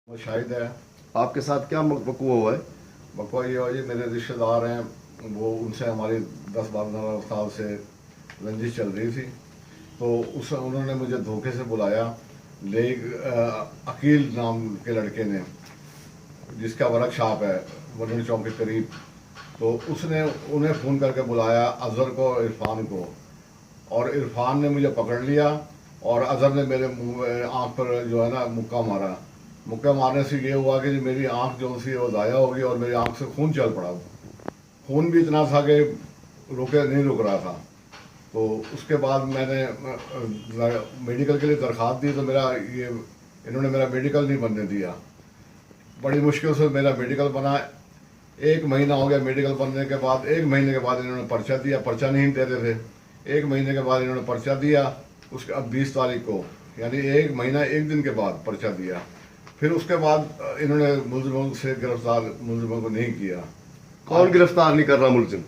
وہ شاہد ہے. آپ کے ساتھ کیا وقوع ہوا ہے؟ وقوع یہ ہوا جی، میرے رشتہ دار ہیں، وہ ان سے ہماری 10-12 سال سے رنجش چل رہی تھی. تو انہوں نے مجھے دھوکے سے بلایا، عقیل نام کے لڑکے نے، جس کا ورک شاپ ہے ورن چوک کے قریب. تو اس نے انہیں فون کر کے بلایا، اظہر کو، عرفان کو. اور عرفان نے مجھے پکڑ لیا اور اظہر نے میرے آنکھ پر جو ہے نا مکہ مارا. مکہ مارنے سے یہ ہوا کہ میری آنکھ جو سی وہ ضائع ہو گئی اور میری آنکھ سے خون چل پڑا. خون بھی اتنا تھا کہ نہیں رک رہا تھا. تو اس کے بعد میں نے میڈیکل کے لیے درخواست دی، تو انہوں نے میرا میڈیکل نہیں بننے دیا. بڑی مشکل سے میرا میڈیکل بنا. 1 مہینہ ہو گیا میڈیکل بننے کے بعد. 1 مہینے کے بعد انہوں نے پرچہ دیا. پرچہ نہیں دیتے تھے. 1 مہینے کے بعد انہوں نے پرچہ دیا. اس کے اب 20 تاریخ کو، یعنی 1 مہینہ 1 دن کے بعد پرچہ دیا. پھر اس کے بعد انہوں نے ملزموں سے گرفتار ملزموں کو نہیں کیا. کون گرفتار نہیں کر رہا ملزم؟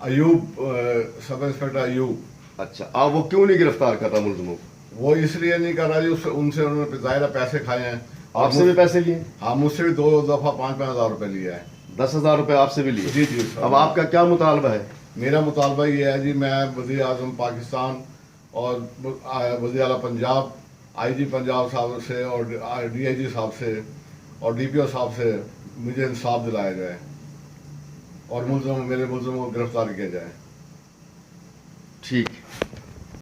ایوب، سب انسپکٹر ایوب. اچھا، آپ وہ کیوں نہیں گرفتار کر رہا ملزموں کو؟ وہ اس لیے نہیں کر رہا جی، ان سے انہوں نے ظاہرہ پیسے کھائے ہیں. آپ سے بھی پیسے لیے؟ ہاں، مجھ سے بھی 2 دفعہ 5-5 ہزار روپے لیا ہے. 10,000 روپے آپ سے بھی لیے؟ جی جی. اب آپ کا کیا مطالبہ ہے؟ میرا مطالبہ یہ ہے جی، میں وزیر اعظم پاکستان اور وزیر اعلیٰ پنجاب، آئی جی پنجاب صاحب سے اور ڈی آئی جی صاحب سے اور ڈی پی او صاحب سے مجھے انصاف دلایا جائے اور میرے ملزموں کو گرفتار کیا جائے. ٹھیک.